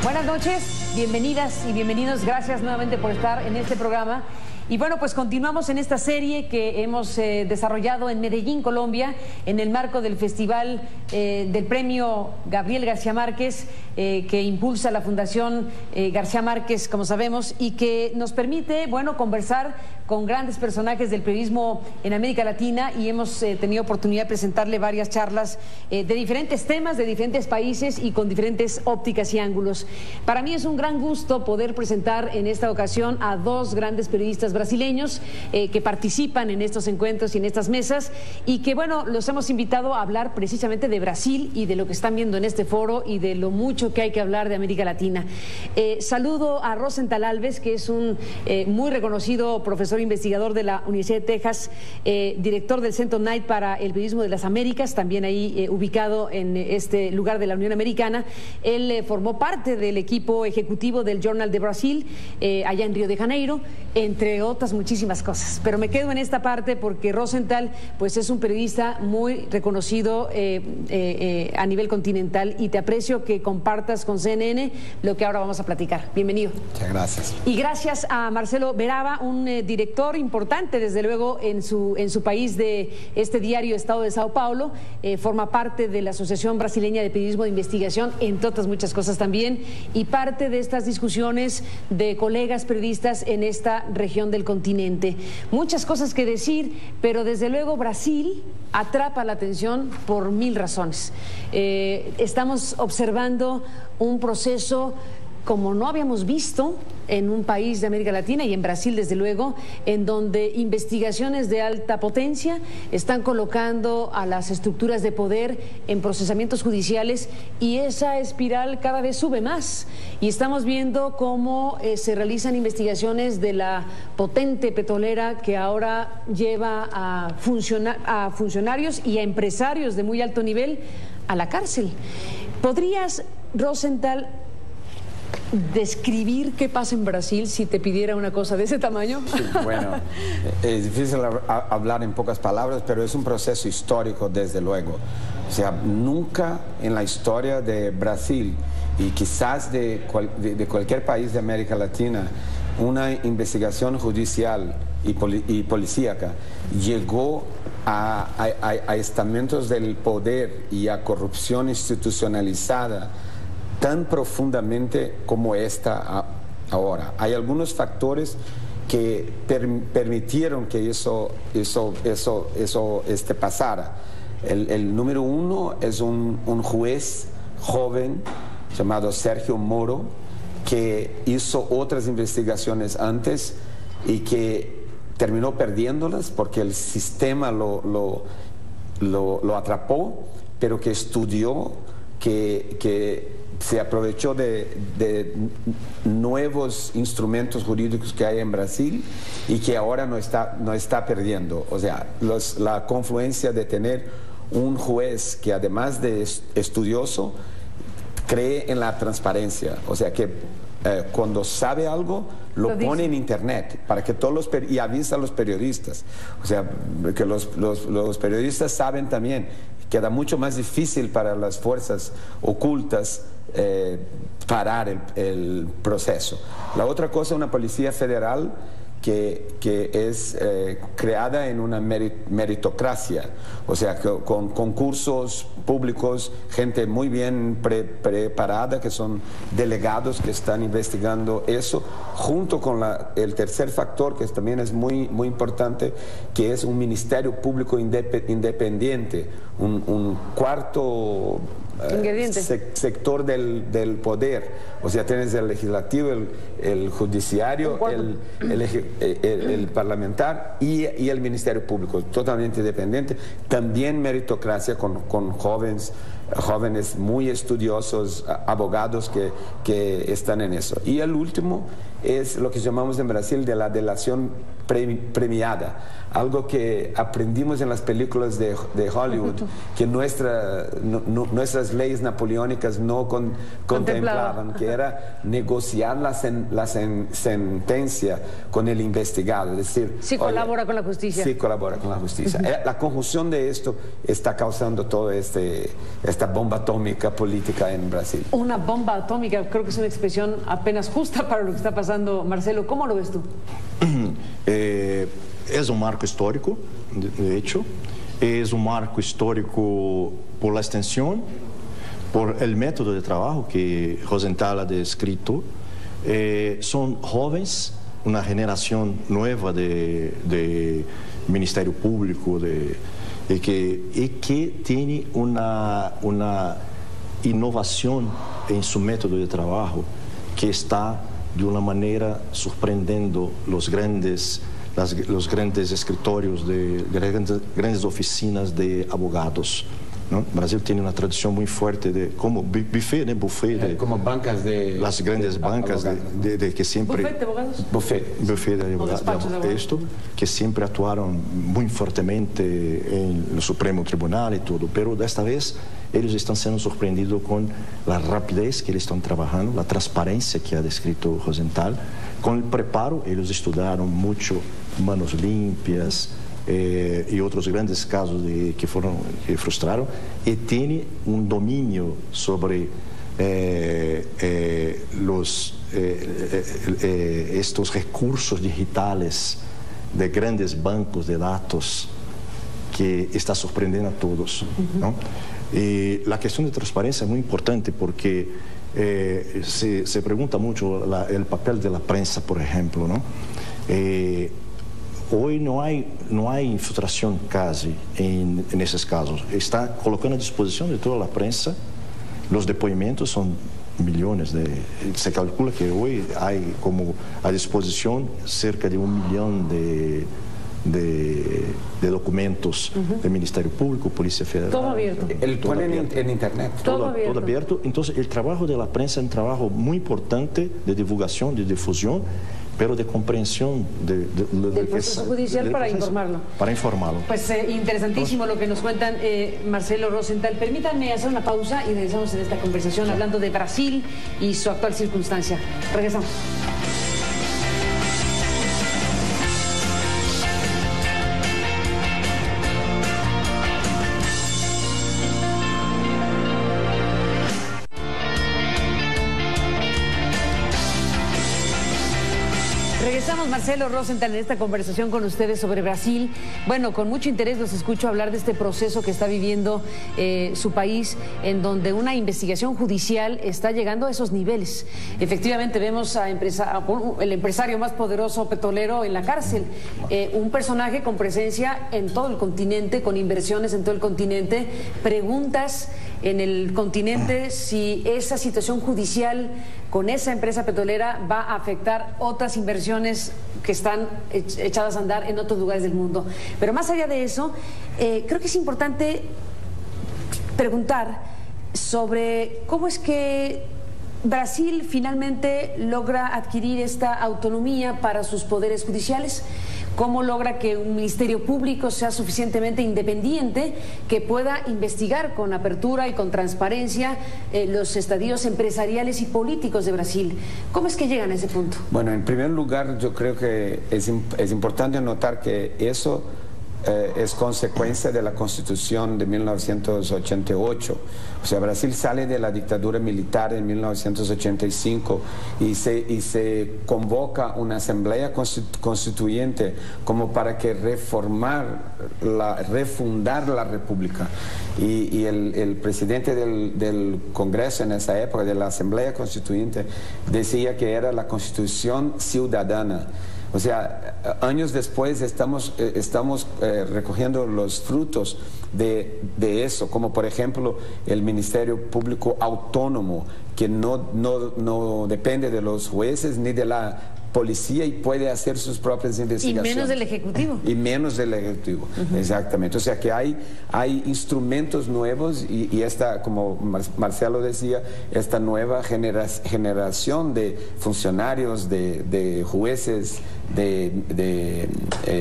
Buenas noches, bienvenidas y bienvenidos. Gracias nuevamente por estar en este programa. Y bueno, pues continuamos en esta serie que hemos desarrollado en Medellín, Colombia, en el marco del Festival del Premio Gabriel García Márquez, que impulsa la Fundación García Márquez, como sabemos, y que nos permite, bueno, conversar con grandes personajes del periodismo en América Latina, y hemos tenido oportunidad de presentarle varias charlas de diferentes temas, de diferentes países y con diferentes ópticas y ángulos. Para mí es un gran gusto poder presentar en esta ocasión a dos grandes periodistas brasileños que participan en estos encuentros y en estas mesas, y que, bueno, los hemos invitado a hablar precisamente de Brasil y de lo que están viendo en este foro y de lo mucho que hay que hablar de América Latina. Saludo a Rosenthal Alves, que es un muy reconocido profesor investigador de la Universidad de Texas, director del Centro Knight para el Periodismo de las Américas, también ahí ubicado en este lugar de la Unión Americana. Él formó parte del equipo ejecutivo del Journal de Brasil, allá en Río de Janeiro, entre otras muchísimas cosas. Pero me quedo en esta parte porque Rosenthal, pues, es un periodista muy reconocido a nivel continental, y te aprecio que compartas con CNN lo que ahora vamos a platicar. Bienvenido. Muchas gracias. Y gracias a Marcelo Beraba, un director importante, desde luego, en su país, de este diario Estado de Sao Paulo. Forma parte de la Asociación Brasileña de Periodismo de Investigación, entre otras muchas cosas también, y parte de estas discusiones de colegas periodistas en esta región del continente. Muchas cosas que decir, pero desde luego Brasil atrapa la atención por mil razones. Estamos observando un proceso como no habíamos visto en un país de América Latina, y en Brasil desde luego, en donde investigaciones de alta potencia están colocando a las estructuras de poder en procesamientos judiciales, y esa espiral cada vez sube más, y estamos viendo cómo se realizan investigaciones de la potente petrolera, que ahora lleva a funcionarios y a empresarios de muy alto nivel a la cárcel. ¿Podrías, Rosenthal, describir qué pasa en Brasil si te pidiera una cosa de ese tamaño? Sí, bueno, es difícil hablar en pocas palabras, pero es un proceso histórico, desde luego. O sea, nunca en la historia de Brasil, y quizás de cualquier país de América Latina, una investigación judicial y policíaca llegó a estamentos del poder y a corrupción institucionalizada tan profundamente como esta ahora. Hay algunos factores que permitieron que eso pasara. El número uno es un juez joven llamado Sergio Moro, que hizo otras investigaciones antes y que terminó perdiéndolas porque el sistema lo atrapó, pero que estudió, que se aprovechó de nuevos instrumentos jurídicos que hay en Brasil, y que ahora no está perdiendo. O sea, la confluencia de tener un juez que, además de estudioso, cree en la transparencia. O sea, que cuando sabe algo, lo pone en internet para que todos y avisa a los periodistas. O sea, que los periodistas saben también. Queda mucho más difícil para las fuerzas ocultas parar el proceso. La otra cosa, una policía federal que es creada en una meritocracia, o sea, con concursos públicos, gente muy bien preparada, que son delegados que están investigando eso, junto con el tercer factor, que también es muy importante, que es un ministerio público independiente, un cuarto sector del poder. O sea, tienes el legislativo, el judiciario, el parlamentar y el ministerio público, totalmente independiente. También meritocracia, con jóvenes muy estudiosos, abogados que están en eso. Y el último es lo que llamamos en Brasil de la delación premiada, algo que aprendimos en las películas de Hollywood, que nuestras leyes napoleónicas no contemplaban, que era negociar la sentencia con el investigado, es decir, sí colabora con la justicia. Sí colabora con la justicia. La conjunción de esto está causando toda esta esta bomba atómica política en Brasil. Una bomba atómica, creo que es una expresión apenas justa para lo que está pasando. Marcelo, ¿cómo lo ves tú? Es un marco histórico, de hecho. Es un marco histórico por la extensión, por el método de trabajo que Rosenthal ha descrito. Son jóvenes, una generación nueva de Ministerio Público y que tiene una innovación en su método de trabajo que está de una manera sorprendiendo los grandes escritorios de grandes oficinas de abogados, ¿no? Brasil tiene una tradición muy fuerte de como buffet, ¿no? Como bancas de... Las grandes bancas de que siempre... ¿Buffet de abogados? Buffet de abogados. Esto, que siempre actuaron muy fuertemente en el Supremo Tribunal y todo, pero de esta vez ellos están siendo sorprendidos con la rapidez que ellos están trabajando, la transparencia que ha descrito Rosenthal, con el preparo. Ellos estudiaron mucho manos limpias, y otros grandes casos que frustraron, y tiene un dominio sobre estos recursos digitales de grandes bancos de datos que está sorprendiendo a todos, ¿no? Y la cuestión de transparencia es muy importante porque se pregunta mucho el papel de la prensa, por ejemplo, ¿no? Hoy no hay infiltración casi en esos casos. Está colocando a disposición de toda la prensa. Los depoimentos son millones se calcula que hoy hay como a disposición cerca de 1 millón de documentos del Ministerio Público, Policía Federal. Todo abierto. En internet. Todo abierto. Entonces, el trabajo de la prensa es un trabajo muy importante de divulgación, de difusión, pero de comprensión del proceso judicial para informarlo. Para informarlo. Pues interesantísimo lo que nos cuentan Marcelo Rosenthal. Permítanme hacer una pausa y regresamos en esta conversación hablando de Brasil y su actual circunstancia. Regresamos. Regresamos, Marcelo Rosenthal, en esta conversación con ustedes sobre Brasil. Bueno, con mucho interés los escucho hablar de este proceso que está viviendo su país, en donde una investigación judicial está llegando a esos niveles. Efectivamente, vemos el empresario más poderoso petrolero en la cárcel, un personaje con presencia en todo el continente, con inversiones en todo el continente, preguntas en el continente si esa situación judicial con esa empresa petrolera va a afectar otras inversiones que están echadas a andar en otros lugares del mundo. Pero más allá de eso, creo que es importante preguntar sobre cómo es que Brasil finalmente logra adquirir esta autonomía para sus poderes judiciales. ¿Cómo logra que un ministerio público sea suficientemente independiente que pueda investigar con apertura y con transparencia los estadios empresariales y políticos de Brasil? ¿Cómo es que llegan a ese punto? Bueno, en primer lugar, yo creo que es importante notar que eso es consecuencia de la Constitución de 1988. O sea, Brasil sale de la dictadura militar en 1985 y se convoca una asamblea constituyente como para que refundar la república. Y el presidente del Congreso en esa época, de la asamblea constituyente, decía que era la Constitución ciudadana. O sea, años después estamos recogiendo los frutos de eso, como por ejemplo el Ministerio Público Autónomo, que no depende de los jueces ni de la policía y puede hacer sus propias investigaciones. Y menos del Ejecutivo. Y menos del Ejecutivo, exactamente. O sea que hay instrumentos nuevos y esta, como Marcelo decía, esta nueva generación de funcionarios, de jueces, de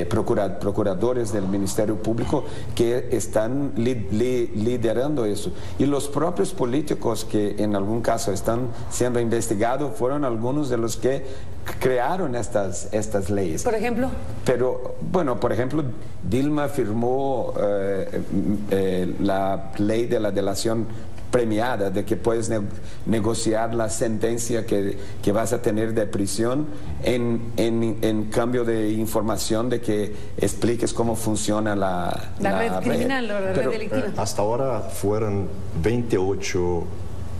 procuradores del Ministerio Público que están liderando eso. Y los propios políticos que en algún caso están siendo investigados fueron algunos de los que crearon estas leyes. ¿Por ejemplo? Pero, bueno, por ejemplo, Dilma firmó la ley de la delación premiada, de que puedes negociar la sentencia que vas a tener de prisión en cambio de información, de que expliques cómo funciona la red criminal o la red delictiva. Hasta ahora fueron 28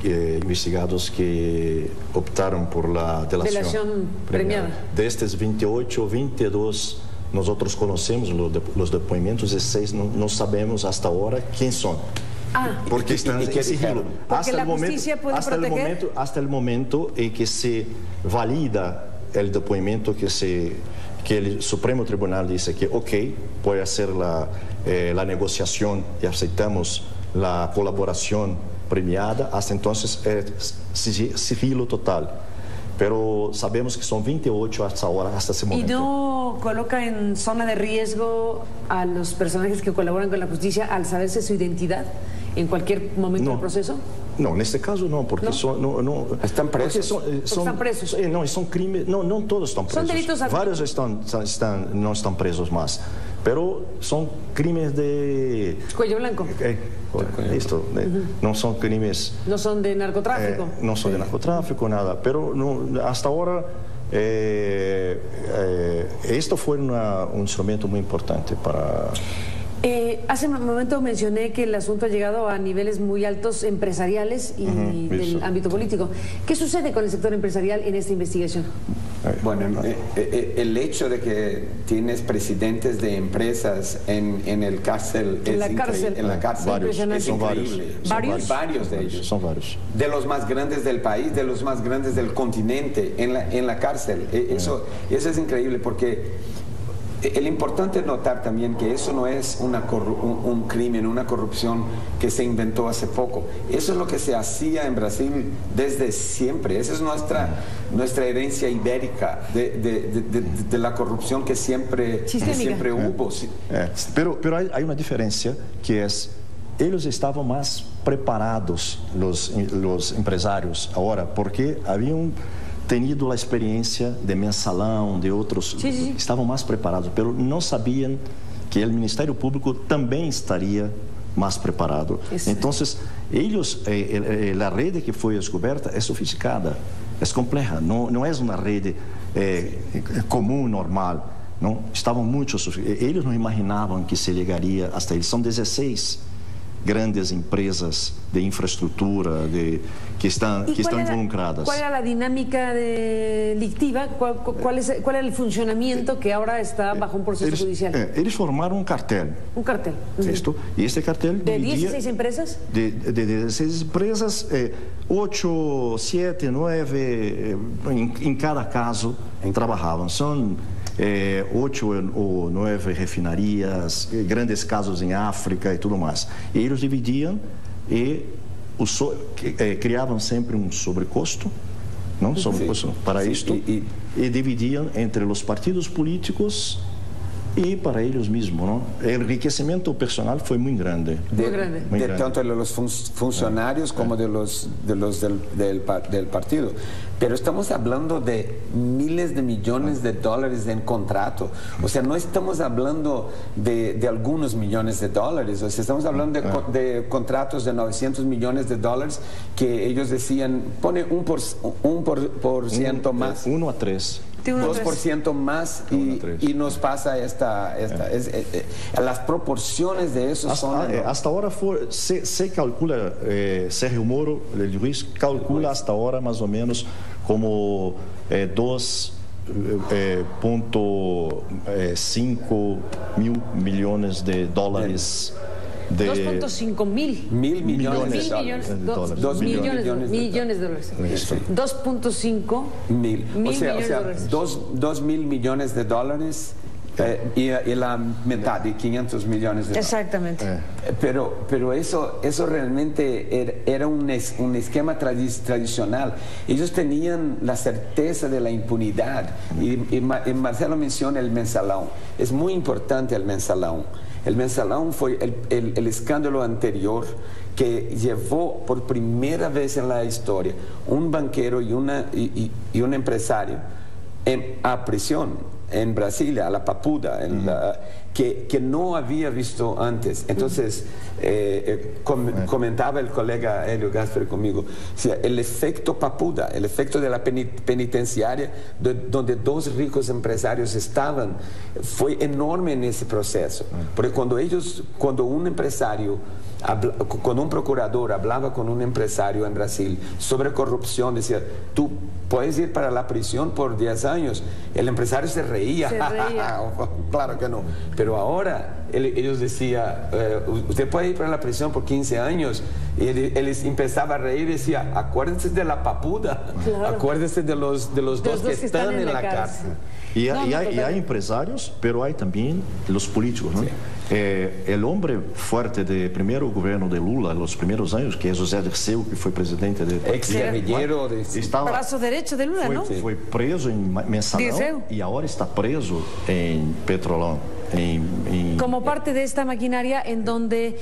investigados que optaron por la delación premiada. De estos 28, 22 nosotros conocemos los depoimentos y 6 no sabemos hasta ahora quién son. Porque están en sigilo. Porque la justicia puede proteger. Hasta el momento en que se valida el depoimento, que el Supremo Tribunal dice que puede hacer la negociación y aceptamos la colaboración premiada, hasta entonces es sigilo total. Pero sabemos que son 28 hasta ahora, hasta ese momento. ¿Y no coloca en zona de riesgo a los personajes que colaboran con la justicia al saberse su identidad en cualquier momento del proceso? No, en este caso no, porque están presos. Están presos. No, son crímenes, no todos están presos. Son delitos Varios no están presos más, pero son crímenes de... Cuello blanco. Esto, no son crímenes... No son de narcotráfico. No son de narcotráfico, nada, pero hasta ahora esto fue un instrumento muy importante para... Hace un momento mencioné que el asunto ha llegado a niveles muy altos empresariales y del ámbito político. ¿Qué sucede con el sector empresarial en esta investigación? Bueno, el hecho de que tienes presidentes de empresas en el cárcel en la cárcel es increíble. Varios de ellos. Son varios. De los más grandes del país, de los más grandes del continente, en la cárcel. Eso es increíble porque... El importante es notar también que eso no es un crimen, una corrupción que se inventó hace poco. Eso es lo que se hacía en Brasil desde siempre. Esa es nuestra herencia ibérica de la corrupción que siempre hubo. Pero hay una diferencia que es, ellos estaban más preparados, los empresarios, ahora, porque habían tenido la experiencia de Mensalão, de otros, estaban más preparados, pero no sabían que el Ministerio Público también estaría más preparado. Entonces, ellos, la red que fue descubierta es sofisticada, es compleja, no es una red común, normal, ¿no? Estaban muchos, ellos no imaginaban que se llegaría hasta ahí. Son 16 grandes empresas de infraestructura que están involucradas. ¿Cuál era la dinámica delictiva? ¿Cuál era el funcionamiento que ahora está bajo un proceso judicial? Ellos formaron un cartel. Un cartel. Y este cartel ¿De 16 empresas? De 16 empresas, 8, 7, 9 en cada caso trabajaban. Son 8 o 9 refinarias, grandes casos em África e tudo mais. E eles dividiam e criavam sempre um sobrecusto, não? Sobrecusto para isto, e dividiam entre os partidos políticos y para ellos mismos, ¿no? El enriquecimiento personal fue muy grande. Tanto de los funcionarios como del partido. Pero estamos hablando de miles de millones de dólares en contrato. O sea, no estamos hablando de algunos millones de dólares. O sea, estamos hablando de contratos de 900 millones de dólares que ellos decían, pone un por ciento más. 1 a 3. 2% más y nos pasa las proporciones de eso hasta ahora se calcula, Sérgio Moro, el juez, calcula hasta ahora más o menos como 2.5 mil millones de dólares. 2.5 mil millones de dólares. 2.5 mil. O sea, 2 mil millones de dólares y la mitad de 500 millones de dólares. Exactamente. Pero eso realmente era un esquema tradicional. Ellos tenían la certeza de la impunidad. Y Marcelo menciona el Mensalão. Es muy importante el Mensalão. El Mensalão fue el escándalo anterior que llevó por primera vez en la historia un banquero y un empresario a prisión en Brasilia, a la Papuda. que no había visto antes. Entonces, comentaba el colega Hélio Gaspari conmigo, o sea, el efecto Papuda, el efecto de la penitenciaria, donde dos ricos empresarios estaban, fue enorme en ese proceso. Porque cuando un empresario, cuando un procurador hablaba con un empresario en Brasil sobre corrupción, decía, tú puedes ir para la prisión por 10 años. El empresario se reía. Claro que no. Pero ahora ellos decían, usted puede ir para la prisión por 15 años. Y él empezaba a reír y decía, acuérdense de la Papuda, claro. Acuérdense de los dos que están en la cárcel. Y hay empresarios, pero hay también los políticos, ¿no? Sí. El hombre fuerte del primer gobierno de Lula, los primeros años, que es José Dirceu, que fue presidente de... Ex-guerrillero. Brazo derecho de Lula, ¿no? Fue preso en Mensalão y ahora está preso en Petrolão. Como parte de esta maquinaria, en donde...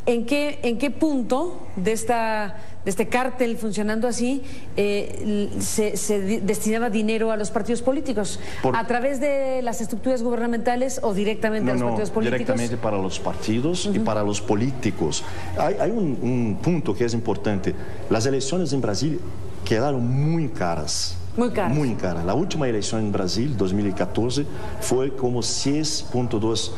¿En qué punto de este cártel funcionando así se destinaba dinero a los partidos políticos? ¿A través de las estructuras gubernamentales o directamente a los partidos políticos? Directamente para los partidos y para los políticos. Hay un punto que es importante. Las elecciones en Brasil quedaron muy caras. Muy caras. Muy caras. La última elección en Brasil, 2014, fue como 6.2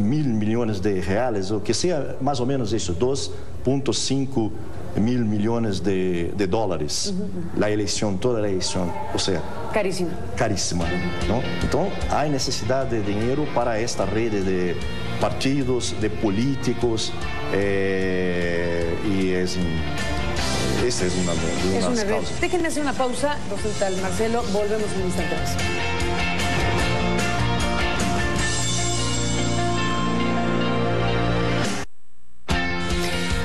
mil millones de reales, o que sea más o menos eso, 2.5 mil millones de dólares. La elección, toda la elección, o sea... Carísima. Carísima, ¿no? Entonces, hay necesidad de dinero para esta red de partidos, de políticos, y esa es una de las causas. Déjenme hacer una pausa, Rosenthal, Marcelo, volvemos en un instante más.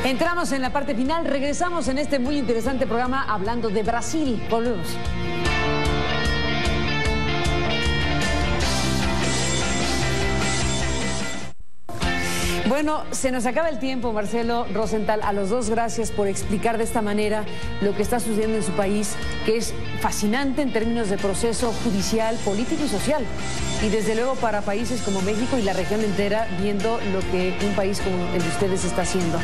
Entramos en la parte final, regresamos en este muy interesante programa hablando de Brasil. Volvemos. Bueno, se nos acaba el tiempo, Marcelo, Rosenthal. A los dos, gracias por explicar de esta manera lo que está sucediendo en su país, que es fascinante en términos de proceso judicial, político y social. Y desde luego para países como México y la región entera, viendo lo que un país como el de ustedes está haciendo.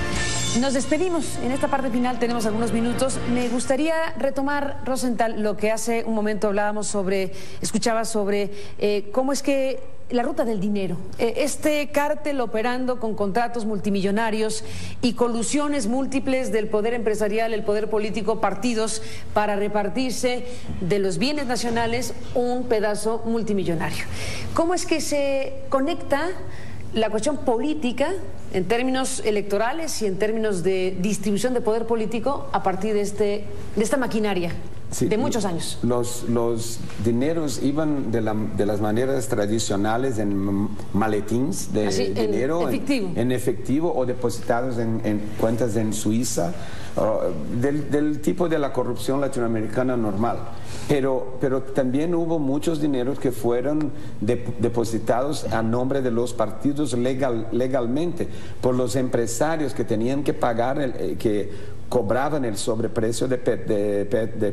Nos despedimos. En esta parte final tenemos algunos minutos. Me gustaría retomar, Rosenthal, lo que hace un momento escuchaba sobre cómo es que la ruta del dinero, este cártel operando con contratos multimillonarios y colusiones múltiples del poder empresarial, el poder político, partidos, para repartirse de los bienes nacionales un pedazo multimillonario. ¿Cómo es que se conecta la cuestión política en términos electorales y en términos de distribución de poder político a partir de esta maquinaria? Sí, de muchos años. Los dineros iban de las maneras tradicionales en maletines de dinero, en efectivo o depositados en cuentas en Suiza, del tipo de la corrupción latinoamericana normal. Pero también hubo muchos dineros que fueron depositados a nombre de los partidos legalmente por los empresarios que tenían que pagar, que cobraban el sobreprecio de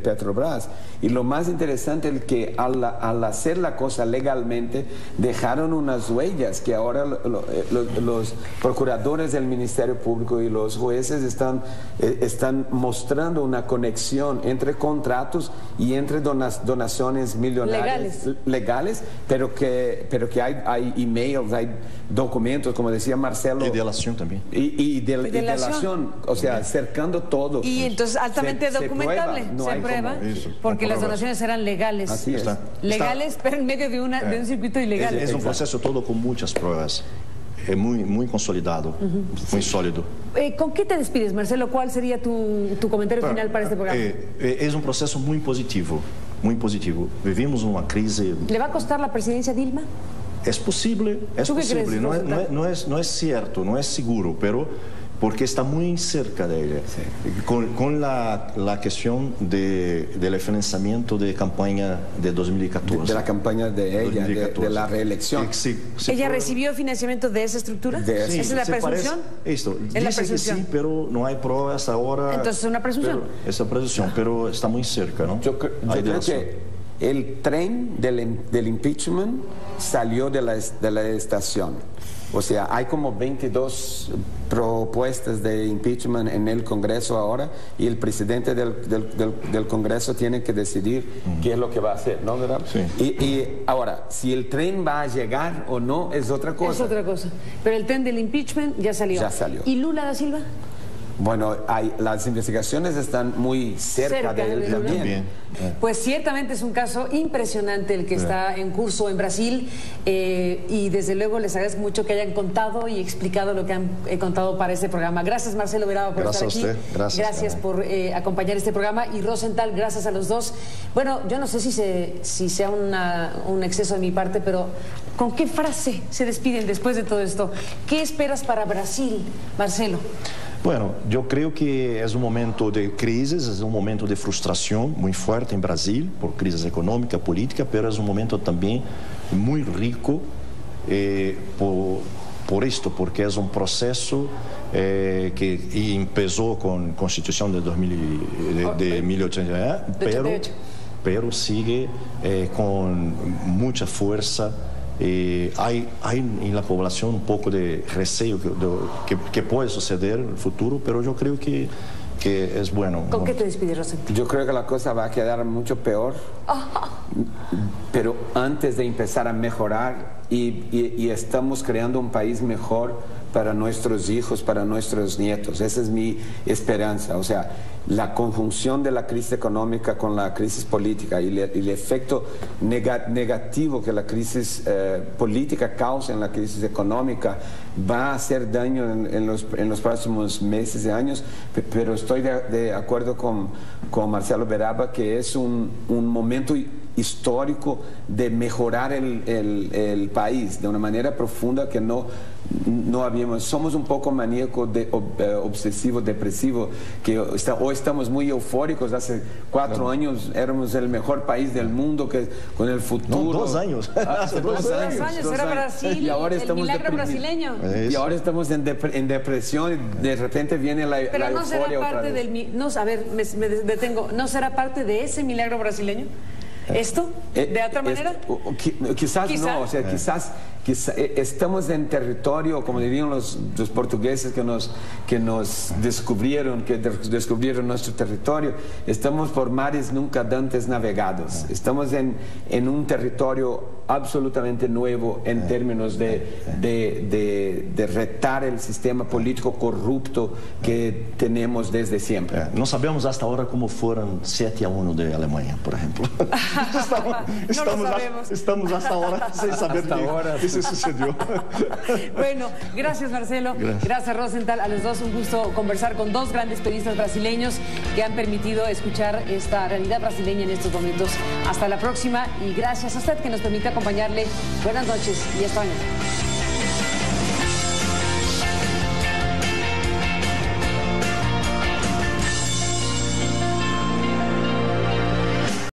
Petrobras. Y lo más interesante es que al hacer la cosa legalmente dejaron unas huellas que ahora los procuradores del Ministerio Público y los jueces están mostrando una conexión entre contratos y entre donaciones millonarias legales, pero que hay emails, hay documentos, como decía Marcelo, y delación también, y delación, o sea, cercando todo. Y entonces altamente documentable, se prueba, porque las donaciones eran legales. Así es. Legales, pero en medio de un circuito ilegal. Es un proceso todo con muchas pruebas. Es muy consolidado, muy sólido. ¿Con qué te despides, Marcelo? ¿Cuál sería tu comentario final para este programa? Es un proceso muy positivo, muy positivo. Vivimos una crisis... ¿Le va a costar la presidencia a Dilma? Es posible, no es cierto, no es seguro, pero porque está muy cerca de ella, sí. Con la cuestión del financiamiento de campaña de 2014. De la campaña de ella, de la reelección. Sí, ¿Ella recibió financiamiento de esa estructura? Sí, ¿Esa es la presunción? Esto, dice que sí, pero no hay pruebas hasta ahora. Entonces es una presunción. Esa presunción, pero está muy cerca, ¿no? Yo creo que el tren del impeachment salió de la estación. O sea, hay como 22 propuestas de impeachment en el Congreso ahora y el presidente del Congreso tiene que decidir qué es lo que va a hacer, ¿no, verdad? Sí. Y ahora, si el tren va a llegar o no es otra cosa. Es otra cosa. Pero el tren del impeachment ya salió. Ya salió. ¿Y Lula da Silva? Bueno, las investigaciones están muy cerca de él también. Pues ciertamente es un caso impresionante el que está en curso en Brasil y desde luego les agradezco mucho que hayan contado y explicado lo que han contado para este programa. Gracias Marcelo Beraba por estar aquí. Gracias por acompañar este programa y Rosenthal, gracias a los dos. Bueno, yo no sé si sea un exceso de mi parte, pero ¿con qué frase se despiden después de todo esto? ¿Qué esperas para Brasil, Marcelo? Bueno, yo creo que es un momento de crisis, es un momento de frustración muy fuerte en Brasil, por crisis económica, política, pero es un momento también muy rico por esto, porque es un proceso que empezó con la Constitución de 1888, pero sigue con mucha fuerza. Hay en la población un poco de recelo que puede suceder en el futuro, pero yo creo que es bueno. ¿Con qué te despides, Rosenthal? Yo creo que la cosa va a quedar mucho peor, pero antes de empezar a mejorar y estamos creando un país mejor para nuestros hijos, para nuestros nietos. Esa es mi esperanza. O sea, la conjunción de la crisis económica con la crisis política y el efecto negativo que la crisis política causa en la crisis económica va a hacer daño en los próximos meses y años, pero estoy de acuerdo con Marcelo Beraba que es un momento histórico de mejorar el país de una manera profunda que no habíamos. Somos un poco maníaco, obsesivo, depresivo, que hoy estamos muy eufóricos. Hace 4 años éramos el mejor país del mundo, que con el futuro. No, 2 años. Hace 2 años era Brasil, y ahora el milagro brasileño. Y ahora estamos en depresión y de repente viene la Pero no euforia será otra parte vez. A ver, me detengo. ¿No será parte de ese milagro brasileño? ¿Esto? ¿De otra manera? Quizás no, o sea, quizás estamos en territorio, como dirían los portugueses que nos descubrieron, nuestro territorio, estamos por mares nunca antes navegados, estamos en un territorio absolutamente nuevo en términos de retar el sistema político corrupto que tenemos desde siempre. No sabemos hasta ahora cómo fueron 7-1 de Alemania, por ejemplo. Estamos hasta ahora sin saber qué se sucedió. Bueno, gracias Marcelo, gracias Rosenthal, a los dos un gusto conversar con dos grandes periodistas brasileños que han permitido escuchar esta realidad brasileña en estos momentos. Hasta la próxima y gracias a usted que nos permite acompañarle. Buenas noches y hasta mañana.